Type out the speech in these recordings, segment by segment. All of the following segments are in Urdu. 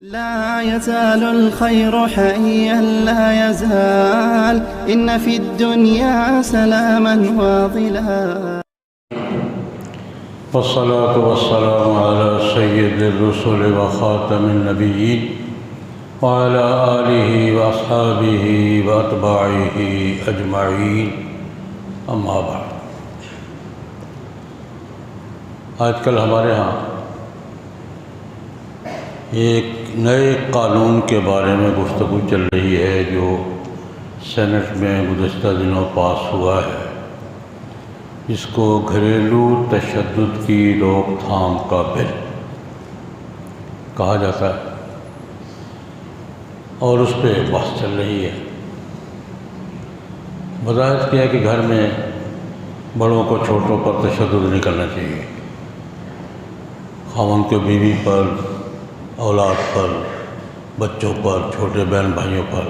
لا يزال الخير حيا لا يزال إن في الدنيا سلاما واضلا. والصلاة والسلام على سيد الرسل وخاتم النبيين وعلى آله وأصحابه وأتباعه أجمعين اما بعد. آج کل ہمارے ہاں ایک نئے قانون کے بارے میں گفتگو چل رہی ہے جو سینٹ میں گزشتہ دنوں پاس ہوا ہے، جس کو گھریلو تشدد کی روک تھام کا بل کہا جاتا ہے، اور اس پہ بحث چل رہی ہے. وضاحت کیا کہ گھر میں بڑوں کو چھوٹوں پر تشدد نہیں کرنا چاہیے. خاوند کے بیوی پر، اولاد پر، بچوں پر، چھوٹے بہن بھائیوں پر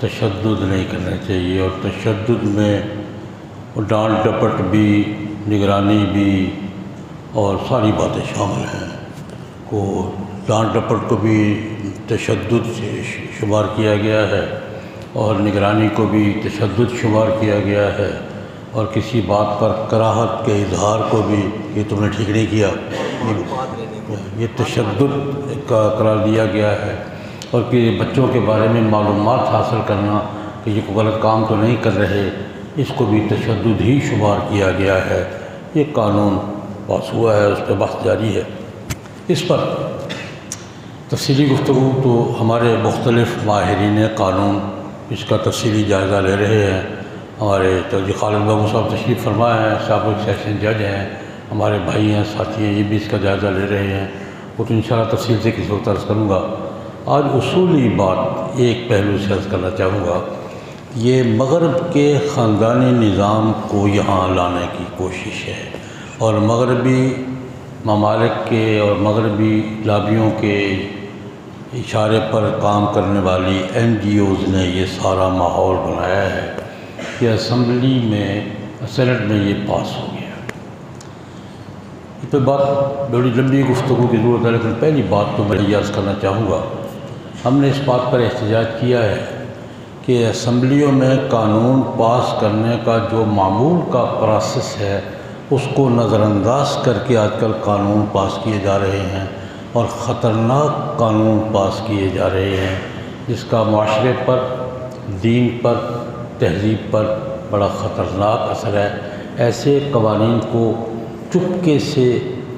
تشدد نہیں کرنا چاہیے. اور تشدد میں ڈانٹ ڈپٹ بھی، نگرانی بھی اور ساری باتیں شامل ہیں. کو ڈانٹ ڈپٹ کو بھی تشدد سے شمار کیا گیا ہے اور نگرانی کو بھی تشدد شمار کیا گیا ہے، اور کسی بات پر کراہت کے اظہار کو بھی کہ تم نے ٹھیک نہیں کیا یہ تشدد کا قرار دیا گیا ہے. اور کہ بچوں کے بارے میں معلومات حاصل کرنا کہ یہ کوئی غلط کام تو نہیں کر رہے، اس کو بھی تشدد ہی شمار کیا گیا ہے. یہ قانون پاس ہوا ہے، اس پہ بحث جاری ہے. اس پر تفصیلی گفتگو تو ہمارے مختلف ماہرین قانون اس کا تفصیلی جائزہ لے رہے ہیں. ہمارے چودھری خالد بابو صاحب تشریف فرما ہیں، سابق سیشن جج ہیں، ہمارے بھائی ہیں، ساتھی ہیں، یہ بھی اس کا جائزہ لے رہے ہیں. وہ تو انشاءاللہ تفصیل سے کسی وقت عرض کروں گا. آج اصولی بات ایک پہلو سے عرض کرنا چاہوں گا. یہ مغرب کے خاندانی نظام کو یہاں لانے کی کوشش ہے، اور مغربی ممالک کے اور مغربی لابیوں کے اشارے پر کام کرنے والی این جی اوز نے یہ سارا ماحول بنایا ہے کہ اسمبلی میں، سینٹ میں یہ پاس ہو گیا. اس پہ بات بڑی لمبی گفتگو کی ضرورت ہے، لیکن پہلی بات تو میں یہ عرض کرنا چاہوں گا. ہم نے اس بات پر احتجاج کیا ہے کہ اسمبلیوں میں قانون پاس کرنے کا جو معمول کا پروسیس ہے اس کو نظر انداز کر کے آج کل قانون پاس کیے جا رہے ہیں، اور خطرناک قانون پاس کیے جا رہے ہیں جس کا معاشرے پر، دین پر، تہذیب پر بڑا خطرناک اثر ہے. ایسے قوانین کو چپکے سے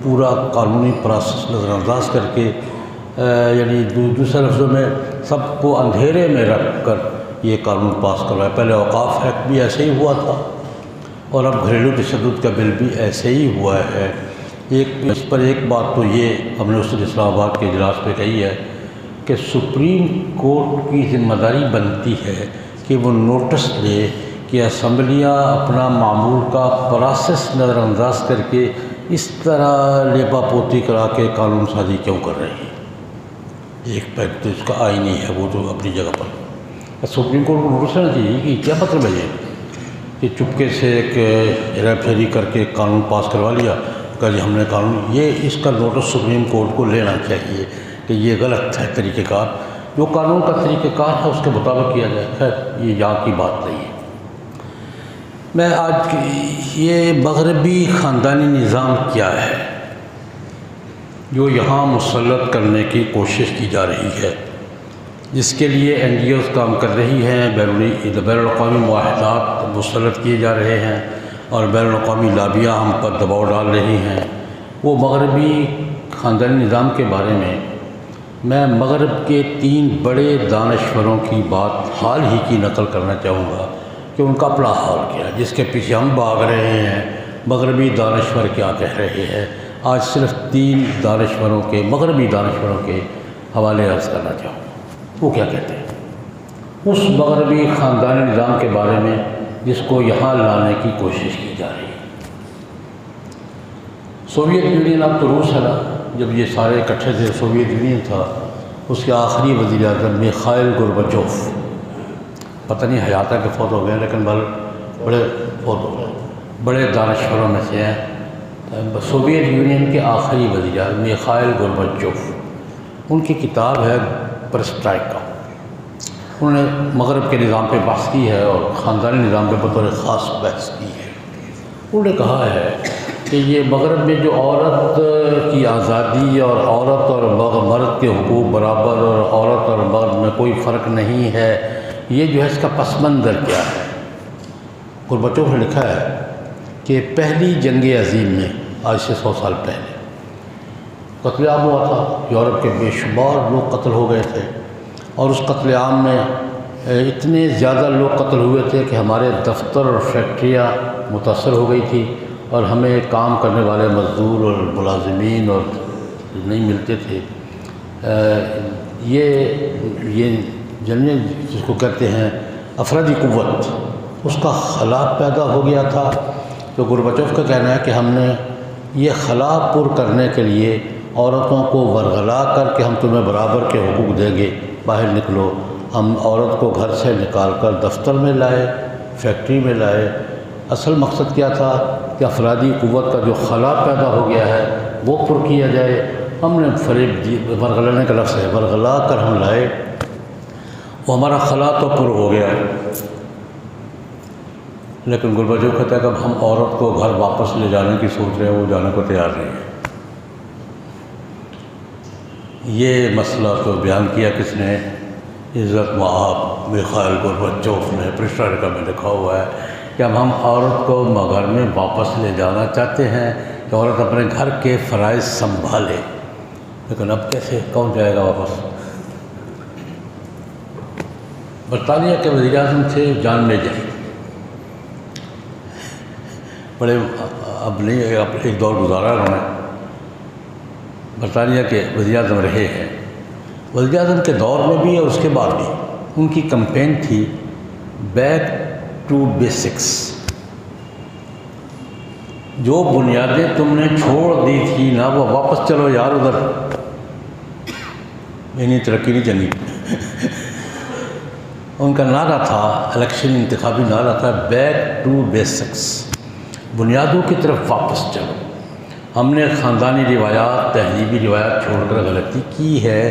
پورا قانونی پروسیس نظر انداز کر کے، یعنی دوسرے لفظوں میں سب کو اندھیرے میں رکھ کر یہ قانون پاس کروایا. پہلے اوقاف ایکٹ بھی ایسے ہی ہوا تھا، اور اب گھریلو تشدد کا بل بھی ایسے ہی ہوا ہے. اس پر ایک بات تو یہ ہم نے اس دن اسلام آباد کے اجلاس پہ کہی ہے کہ سپریم کورٹ کی ذمہ داری بنتی ہے کہ وہ نوٹس دے کہ اسمبلیاں اپنا معمول کا پروسیس نظر انداز کر کے اس طرح لیپا پوتی کرا کے قانون سازی کیوں کر رہی ہے. ایک پیک تو اس کا آئینی ہے، وہ تو اپنی جگہ پر. سپریم کورٹ کو نوٹس دینا چاہیے کہ کیا مطلب ہے یہ کہ چپکے سے ایک ہیرا پھیری کر کے قانون پاس کروا لیا کہ جی ہم نے قانون. یہ اس کا نوٹس سپریم کورٹ کو لینا چاہیے کہ یہ غلط ہے طریقہ کار. جو قانون کا طریقہ کار ہے اس کے مطابق کیا جائے. خیر یہ یہاں کی بات نہیں ہے. میں آج یہ مغربی خاندانی نظام کیا ہے جو یہاں مسلط کرنے کی کوشش کی جا رہی ہے، جس کے لیے این جی اوز کام کر رہی ہیں، بین الاقوامی معاہدات مسلط کیے جا رہے ہیں، اور بین الاقوامی لابیاں ہم پر دباؤ ڈال رہی ہیں. وہ مغربی خاندانی نظام کے بارے میں مغرب کے 3 بڑے دانشوروں کی بات حال ہی کی نقل کرنا چاہوں گا کہ ان کا اپنا حال کیا ہے، جس کے پیچھے ہم بھاگ رہے ہیں. مغربی دانشور کیا کہہ رہے ہیں. آج صرف 3 دانشوروں کے، مغربی دانشوروں کے حوالے عرض کرنا چاہوں گا. وہ کیا کہتے ہیں اس مغربی خاندانی نظام کے بارے میں جس کو یہاں لانے کی کوشش کی جا رہی ہے. سوویت یونین، اب تو روس ہے نا، جب یہ سارے اکٹھے تھے سوویت یونین تھا، اس کے آخری وزیر اعظم میخائیل گورباچوف، پتہ نہیں حیات ہے کہ فوت ہو گئے، لیکن بڑے فوت ہو گئے، بڑے دانشوروں میں سے ہیں. سوویت یونین کے آخری وزیر اعظم میخائیل گورباچوف ان کی کتاب ہے پرسٹرائکا. انہوں نے مغرب کے نظام پہ بحث کی ہے اور خاندانی نظام پہ بطور خاص بحث کی ہے. انہوں نے کہا ہے کہ یہ مغرب میں جو عورت کی آزادی اور عورت اور مرد کے حقوق برابر اور عورت اور مرد میں کوئی فرق نہیں ہے، یہ جو ہے اس کا پس منظر کیا ہے. گورباچوف نے لکھا ہے کہ پہلی جنگ عظیم میں آج سے 100 سال پہلے قتل عام ہوا تھا. یورپ کے بے شمار لوگ قتل ہو گئے تھے اور اس قتل عام میں اتنے زیادہ لوگ قتل ہوئے تھے کہ ہمارے دفتر اور فیکٹریاں متاثر ہو گئی تھی اور ہمیں کام کرنے والے مزدور اور ملازمین اور نہیں ملتے تھے. یہ جنگ جس کو کہتے ہیں افرادی قوت، اس کا خلا پیدا ہو گیا تھا. تو گورباچوف کا کہنا ہے کہ ہم نے یہ خلا پر کرنے کے لیے عورتوں کو ورغلا کر کے ہم تمہیں برابر کے حقوق دیں گے، باہر نکلو. ہم عورت کو گھر سے نکال کر دفتر میں لائے، فیکٹری میں لائے. اصل مقصد کیا تھا کہ افرادی قوت کا جو خلا پیدا ہو گیا ہے وہ پر کیا جائے. ہم نے فریب ورغلانے کا لفظ ہے، ورغلا کر ہم لائے، وہ ہمارا خلا تو پر ہو گیا. لیکن گورباچوف کہتا ہے کہ اب ہم عورت کو گھر واپس لے جانے کی سوچ رہے ہیں، وہ جانے کو تیار نہیں ہے. یہ مسئلہ تو بیان کیا کس نے؟ عزت مآب میخائیل گورباچوف نے. پرسٹرائکا میں لکھا ہوا ہے کہ اب ہم عورت کو گھر میں واپس لے جانا چاہتے ہیں کہ عورت اپنے گھر کے فرائض سنبھالے. لیکن اب کیسے، کون جائے گا واپس؟ برطانیہ کے وزیر اعظم تھے جان میجر، بڑے اب نہیں، اب ایک دور گزارا انہوں نے، برطانیہ کے وزیر اعظم رہے ہیں. وزیر اعظم کے دور میں بھی اور اس کے بعد بھی ان کی کمپین تھی بیک ٹو بیسکس. جو بنیادیں تم نے چھوڑ دی تھی نا، وہ واپس چلو یار ادھر. انہیں ترقی نہیں چلنی. ان کا نعرہ تھا، الیکشن انتخابی نعرہ تھا، بیک ٹو بیسکس، بنیادوں کی طرف واپس چلو. ہم نے خاندانی روایات، تہذیبی روایات چھوڑ کر غلطی کی ہے،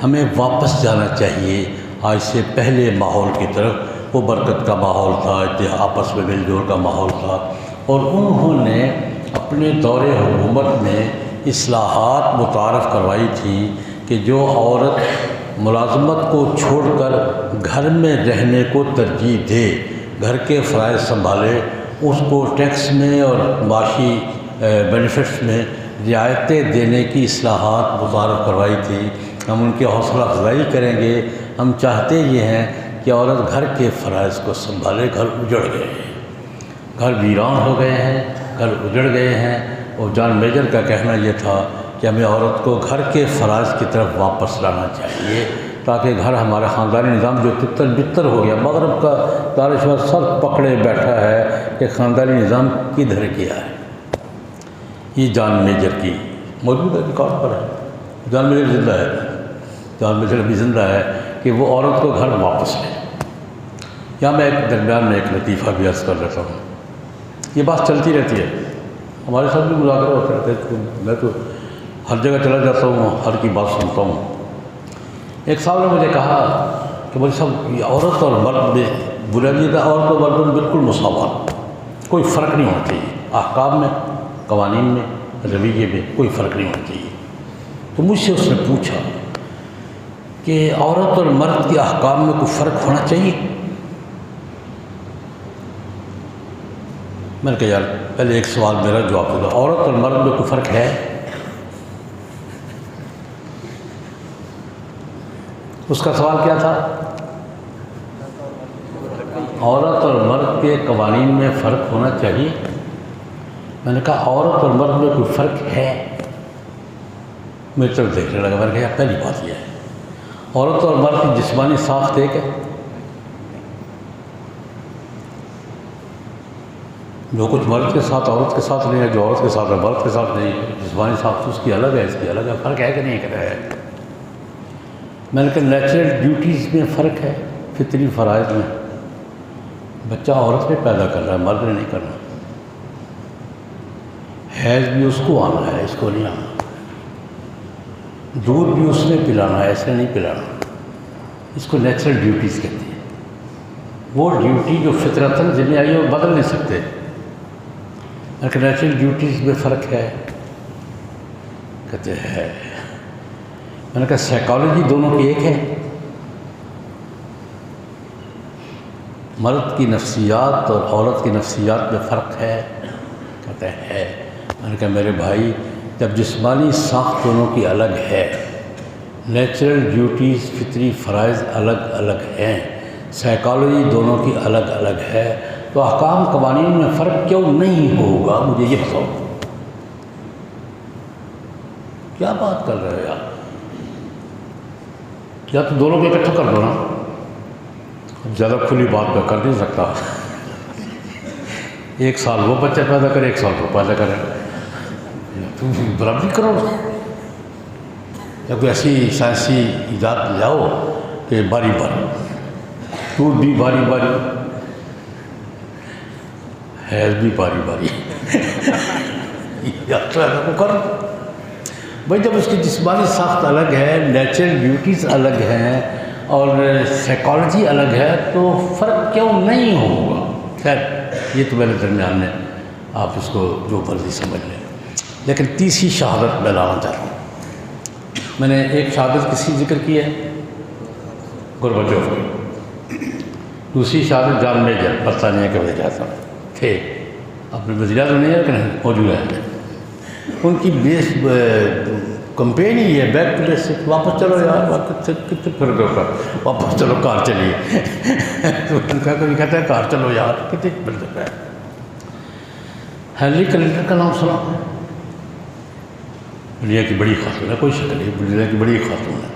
ہمیں واپس جانا چاہیے آج سے پہلے ماحول کی طرف. وہ برکت کا ماحول تھا، آپس میں مل جول کا ماحول تھا. اور انہوں نے اپنے دور حکومت میں اصلاحات متعارف کروائی تھی کہ جو عورت ملازمت کو چھوڑ کر گھر میں رہنے کو ترجیح دے، گھر کے فرائض سنبھالے، اس کو ٹیکس میں اور معاشی بینیفٹس میں رعایتیں دینے کی اصلاحات متعارف کروائی تھی. ہم ان کی حوصلہ افزائی کریں گے. ہم چاہتے یہ ہیں کہ عورت گھر کے فرائض کو سنبھالے. گھر اجڑ گئے ہیں، گھر ویران ہو گئے ہیں، گھر اجڑ گئے ہیں. اور جان میجر کا کہنا یہ تھا کہ ہمیں عورت کو گھر کے فرائض کی طرف واپس لانا چاہیے تاکہ گھر ہمارا خاندانی نظام جو تتر بتر ہو گیا، مغرب کا دانشور سر پکڑے بیٹھا ہے کہ خاندانی نظام کدھر گیا ہے. یہ جان میجر کی موجودہ ریکارڈ پر ہے. جان میجر زندہ ہے، جان میجر بھی زندہ ہے کہ وہ عورت کو گھر واپس لے. یہاں میں ایک درمیان میں ایک لطیفہ بھی عرض کر لیتا ہوں. یہ بات چلتی رہتی ہے، ہمارے ساتھ بھی مذاکرہ ہوتے رہتے ہیں. میں تو ہر جگہ چلا جاتا ہوں، ہر کی بات سنتا ہوں. ایک صاحب نے مجھے کہا کہ بھائی صاحب، یہ عورت اور مرد میں بنیادی تھا، عورت اور مرد میں بالکل مساوات، کوئی فرق نہیں ہونا چاہیے. احکام میں، قوانین میں، رویے میں کوئی فرق نہیں ہونا چاہیے. تو مجھ سے اس نے پوچھا کہ عورت اور مرد کے احکام میں کوئی فرق ہونا چاہیے. میں نے کہا یار پہلے ایک سوال میرا جواب دے دو، عورت اور مرد میں کوئی فرق ہے؟ اس کا سوال کیا تھا؟ عورت اور مرد کے قوانین میں فرق ہونا چاہیے. میں نے کہا عورت اور مرد میں کوئی فرق ہے؟ میری طرف دیکھنے لگا. میں نے کہا پہلی بات یہ ہے، عورت اور مرد کی جسمانی ساخت ایک ہے. جو کچھ مرد کے ساتھ عورت کے ساتھ نہیں ہے، جو عورت کے ساتھ ہے مرد کے ساتھ نہیں ہے. جسمانی ساخت اس کی الگ ہے، اس کی الگ ہے. فرق ہے کہ نہیں کہتا ہے؟ میں نے کہا نیچرل ڈیوٹیز میں فرق ہے، فطری فرائض میں. بچہ عورت نے پیدا کرنا ہے، مرد نے نہیں کرنا. حیض بھی اس کو آنا ہے، اس کو نہیں آنا. دودھ بھی اس نے پلانا ہے، ایسے نہیں پلانا. اس کو نیچرل ڈیوٹیز کہتے ہیں. وہ ڈیوٹی جو فطرتاً ذمہ آئی ہے وہ بدل نہیں سکتے. لیکن نیچرل ڈیوٹیز میں فرق ہے. کہتے ہیں میں نے کہا سائیکالوجی دونوں کی ایک ہے. مرد کی نفسیات اور عورت کی نفسیات میں فرق ہے. کہتے ہیں میں نے کہا میرے بھائی جب جسمانی ساخت دونوں کی الگ ہے، نیچرل ڈیوٹیز فطری فرائض الگ الگ ہیں، سائیکالوجی دونوں کی الگ الگ ہے، تو احکام قوانین میں فرق کیوں نہیں ہوگا؟ مجھے یہ بتاؤ. کیا بات کر رہے ہو یار؟ یا تو دونوں کو اکٹھا کر دو نا. زیادہ کھلی بات میں کر نہیں سکتا. ایک سال وہ بچہ پیدا کرے، ایک سال وہ پیدا کرے، تم برابری کرو. یا کوئی ایسی سائنسی ایجاد لاؤ کہ باری باری دودھ بھی باری باری، حیض بھی باری باری. یا تو ایسا کو کرو بھائی. جب اس کی جسمانی ساخت الگ ہے، نیچرل ڈیوٹیز الگ ہیں اور سائیکالوجی الگ ہے، تو فرق کیوں نہیں ہوگا؟ خیر یہ تو میرے درمیان میں، آپ اس کو جو مرضی سمجھ لیں. لیکن تیسری شہادت میں لانا چاہتا ہوں. میں نے ایک شہادت کسی ذکر کی ہے، گورباچوف کی. دوسری شہادت جان میجر برطانیہ کے وزیر اعظم تھے. اپنے وزیر اعظم نہیں ہے لیکن موجود ہے. ان کی بیس کمپین ہی ہے بیک ٹو بیسک. واپس چلو یار، کتنے پھر گئے کر واپس چلو، کار چلیے. تو کبھی کہتا ہے کار چلو یار، کتنے پھر گئے. ہیلری کلنٹن کا نام سنا؟ دنیا کی بڑی خاتون ہے، کوئی شک نہیں، دنیا کی بڑی خاتون ہے.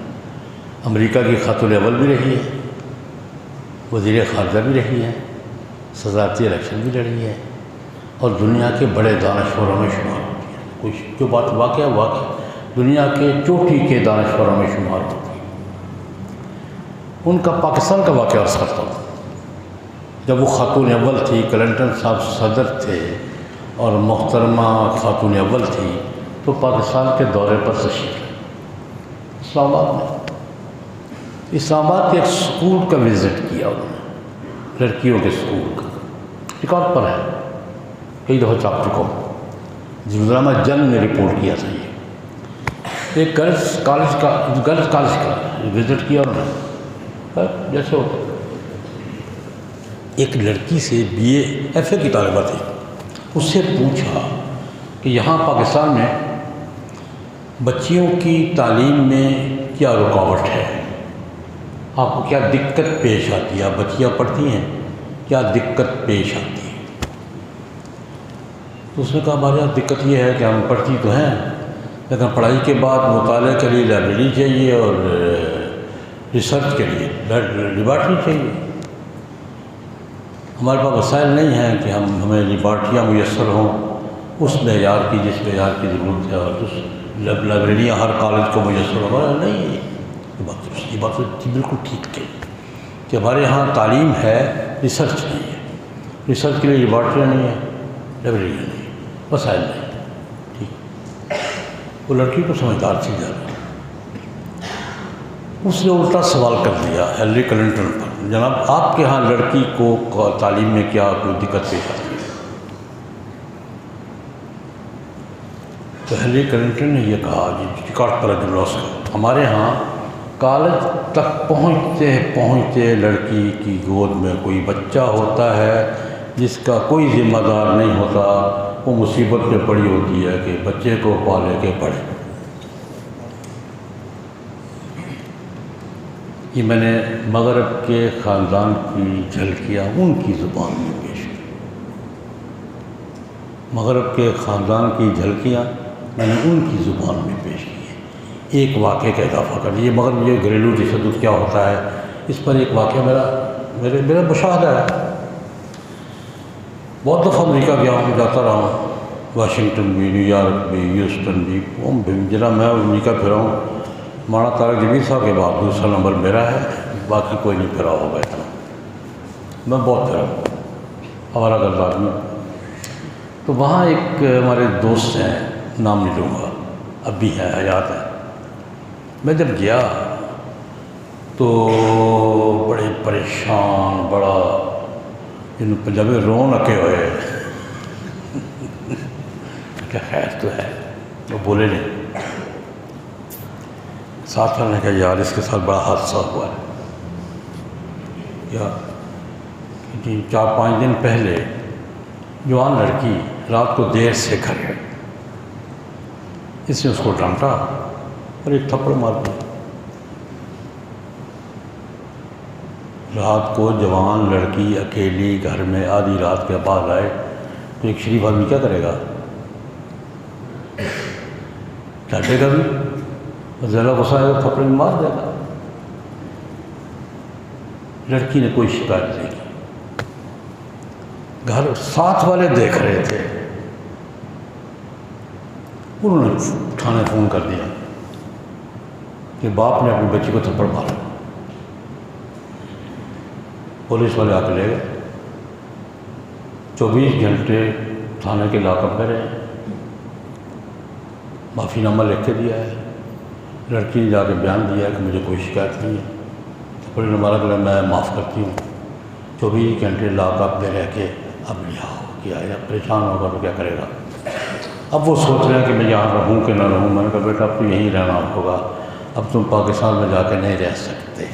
امریکہ کی خاتون اول بھی رہی ہے، وزیر خارجہ بھی رہی ہے، صدارتی الیکشن بھی لڑی ہے، اور دنیا کے بڑے دانشوروں میں شمار ہوتی ہے. کچھ جو بات واقع دنیا کے چوٹی کے دانشوروں میں شمار ہوتی ہے. ان کا پاکستان کا واقعہ عرض کرتا ہوں. جب وہ خاتون اول تھی، کلنٹن صاحب صدر تھے اور محترمہ خاتون اول تھی، تو پاکستان کے دورے پر تشریف لائے اسلام آباد میں. اسلام آباد کے ایک اسکول کا وزٹ کیا انہوں نے، لڑکیوں کے اسکول کا. ریکارڈ پر ہے، کئی دفعہ چھاپ چکا ہوں. جنگامہ جنگ نے رپورٹ کیا تھا. یہ ایک گرلز کالج کا وزٹ کیا انہوں نے. جیسے ہوتا ایک لڑکی سے BA FA کی طالبہ تھی، اس سے پوچھا کہ یہاں پاکستان میں بچیوں کی تعلیم میں کیا رکاوٹ ہے، آپ کو کیا دقت پیش آتی ہے، آپ بچیاں پڑھتی ہیں، کیا دقت پیش آتی ہے؟ تو اس نے کہا ہمارے یہاں دقت یہ ہے کہ ہم پڑھتی تو ہیں لیکن پڑھائی کے بعد مطالعے کے لیے لائبریری چاہیے اور ریسرچ کے لیے لیبارٹری چاہیے. ہمارے پاس وسائل نہیں ہیں کہ ہمیں لیبارٹریاں میسر ہوں اس معیار کی جس معیار کی ضرورت ہے، اور اس لائبریریاں ہر کالج کو میسر ہمارا نہیں ہے. یہ بات تو بالکل ٹھیک ہے کہ ہمارے یہاں تعلیم ہے، ریسرچ نہیں ہے. ریسرچ کے لیے لیبارٹریاں نہیں ہیں، لائبریریاں نہیں ہیں، وسائل نہیں. ٹھیک. وہ لڑکی کو سمجھدار تھی زیادہ. اس نے الٹا سوال کر دیا ہیلری کلنٹن پر، جناب آپ کے ہاں لڑکی کو تعلیم میں کیا کوئی دقت پیش آتی ہے؟ تو ہیلری کلنٹن نے یہ کہا، ریکارڈ پر جلوس کا، ہمارے ہاں کالج تک پہنچتے لڑکی کی گود میں کوئی بچہ ہوتا ہے جس کا کوئی ذمہ دار نہیں ہوتا، وہ مصیبت میں پڑی ہوتی ہے کہ بچے کو پالے کے پڑھے. یہ میں نے مغرب کے خاندان کی جھلکیاں ان کی زبان میں پیش کی. مغرب کے خاندان کی جھلکیاں میں نے ان کی زبان میں پیش کی ہے. ایک واقعے کا اضافہ کر لیجیے. مغرب یہ گھریلو تشدد کیا ہوتا ہے اس پر ایک واقعہ میرا مشاہدہ ہے. بہت دفعہ امریکہ گیا ہوں، جاتا رہا ہوں، واشنگٹن بھی، نیو یارک بھی، ہیوسٹن بھی. جناب میں امریکہ پھرا ہوں، مولانا طارق جمیل صاحب کے بعد دوسرا نمبر میرا ہے، باقی کوئی نہیں پھرا ہوگا اتنا. میں بہت پھرا ہوں، ہمارا گرد آدمی. تو وہاں ایک ہمارے دوست ہیں، نام نہیں لوں گا، اب بھی ہیں، حیات ہیں. میں جب گیا تو بڑے پریشان، بڑا ان پنجابی رون رکھے ہوئے کیا خیر تو ہے، وہ بولے نہیں۔ ساتھ والے نے کہا یار اس کے ساتھ بڑا حادثہ ہوا ہے، یا 4-5 دن پہلے جوان لڑکی رات کو دیر سے گھر گئی، اس نے اس کو ڈانٹا اور ایک تھپڑ مار دیا۔ رات کو جوان لڑکی اکیلی گھر میں آدھی رات کے بعد آئے تو ایک شریف آدمی کیا کرے گا؟ ڈانٹے گا بھی، ذرا غصہ آئے تو تھپڑ میں مار دے گا۔ لڑکی نے کوئی شکایت نہیں کی، گھر ساتھ والے دیکھ رہے تھے، انہوں نے تھانے فون کر دیا کہ باپ نے اپنی بچی کو تھپڑ مارا۔ پولیس والے آ کے لے گئے، 24 گھنٹے تھانے کے لاک اپ میں رہے، معافی نامہ لکھ کے دیا ہے، لڑکی نے جا کے بیان دیا ہے کہ مجھے کوئی شکایت نہیں ہے، تھپڑ نے مارا کہ میں معاف کرتی ہوں۔ 24 گھنٹے لاک اپ میں رہ کے اب رہا ہو گیا ہے، پریشان ہوگا تو کیا کرے گا؟ اب وہ سوچ رہے ہیں کہ میں یہاں رہوں کہ نہ رہوں۔ میں نے کہا بیٹا اب تو یہیں رہنا ہوگا، اب تم پاکستان میں جا کے نہیں رہ سکتے۔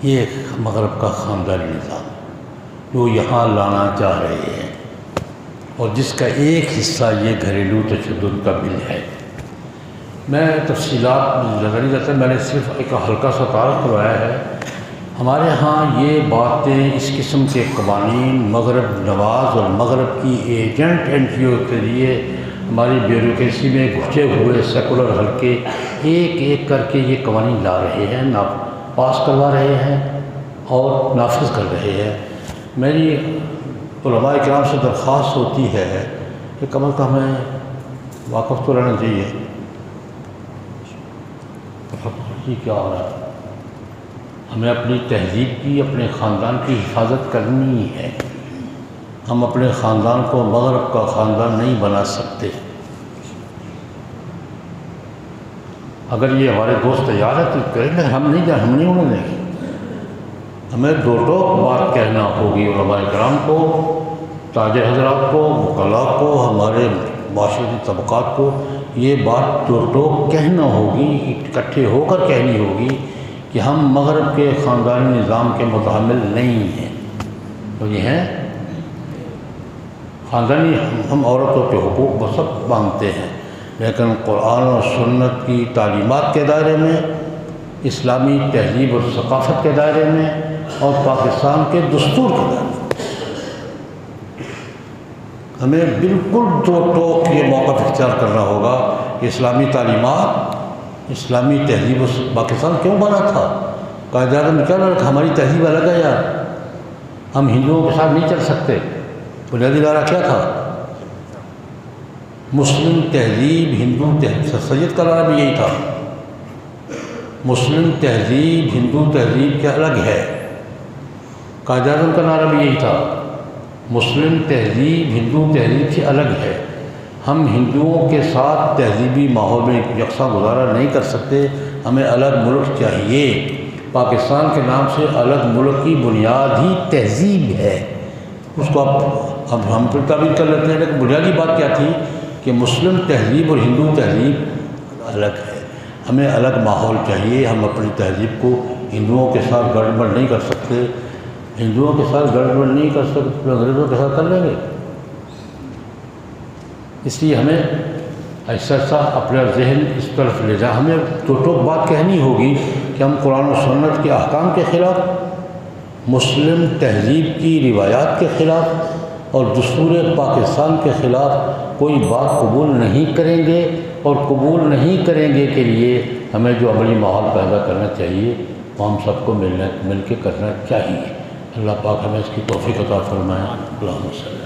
یہ مغرب کا خاندانی نظام جو یہاں لانا چاہ رہے ہیں، اور جس کا ایک حصہ یہ گھریلو تشدد کا بل ہے۔ میں تفصیلات نظر نہیں جاتا، میں نے صرف ایک ہلکا سا تعارف کروایا ہے۔ ہمارے ہاں یہ باتیں، اس قسم کے قوانین مغرب نواز اور مغرب کی ایجنٹ این جی او کے ذریعے ہماری بیوروکریسی میں گھسے ہوئے سیکولر حلقے ایک ایک کر کے یہ قوانین لا رہے ہیں، پاس کروا رہے ہیں اور نافذ کر رہے ہیں۔ میری علماء کرام سے درخواست ہوتی ہے کہ کم از کم ہمیں واقف تو رہنا چاہیے۔ یہ کیا ہو رہا ہے؟ ہمیں اپنی تہذیب کی، اپنے خاندان کی حفاظت کرنی ہے۔ ہم اپنے خاندان کو مغرب کا خاندان نہیں بنا سکتے۔ اگر یہ ہمارے دوست تیار ہے تو کریں گے، ہم نہیں ہونے دیں گے۔ ہمیں دو ٹوک بات کہنا ہوگی علماء کرام کو، تاجر حضرات کو، وکلاء کو، ہمارے معاشرتی طبقات کو یہ بات دو ٹوک کہنا ہوگی، اکٹھے ہو کر کہنی ہوگی کہ ہم مغرب کے خاندانی نظام کے متحمل نہیں ہیں۔ تو یہ ہیں خاندانی، ہم عورتوں کے حقوق بسب مانگتے ہیں، لیکن قرآن اور سنت کی تعلیمات کے دائرے میں، اسلامی تہذیب اور ثقافت کے دائرے میں، اور پاکستان کے دستور کے دائرے میں ہمیں بالکل دو ٹوک یہ موقف اختیار کرنا ہوگا کہ اسلامی تعلیمات، اسلامی تہذیب پاکستان کیوں بنا تھا؟ قائد اعظم نے کیا رکھا؟ ہماری تہذیب الگ ہے یار، ہم ہندوؤں کے ساتھ نہیں چل سکتے۔ بنیادی دارہ کیا تھا؟ مسلم تہذیب، ہندو تہذیب، سید کا نعرہ بھی یہی تھا، مسلم تہذیب ہندو تہذیب کے الگ ہے۔ قائد اعظم کا نعرہ بھی یہی تھا، مسلم تہذیب ہندو تہذیب سے الگ ہے۔ ہم ہندوؤں کے ساتھ تہذیبی ماحول میں یکساں گزارا نہیں کر سکتے، ہمیں الگ ملک چاہیے۔ پاکستان کے نام سے الگ ملک کی بنیاد ہی تہذیب ہے، اس کو اب ہم پھر تعبیر کر لیتے ہیں، لیکن بنیادی بات کیا تھی کہ مسلم تہذیب اور ہندو تہذیب الگ ہے، ہمیں الگ ماحول چاہیے۔ ہم اپنی تہذیب کو ہندوؤں کے ساتھ گڑبڑ نہیں کر سکتے، ہندوؤں کے ساتھ گڑبڑ نہیں کر سکتے، انگریزوں کے ساتھ کر لیں گے۔ اس لیے ہمیں ایسا اپنا ذہن اس طرف لے جا، ہمیں دو ٹوک بات کہنی ہوگی کہ ہم قرآن و سنت کے احکام کے خلاف، مسلم تہذیب کی روایات کے خلاف اور دستور پاکستان کے خلاف کوئی بات قبول نہیں کریں گے، اور قبول نہیں کریں گے کے لیے ہمیں جو عملی ماحول پیدا کرنا چاہیے وہ ہم سب کو مل کے کرنا چاہیے۔ اللہ پاک ہمیں اس کی توفیق عطا فرمائے۔ اللہم صلی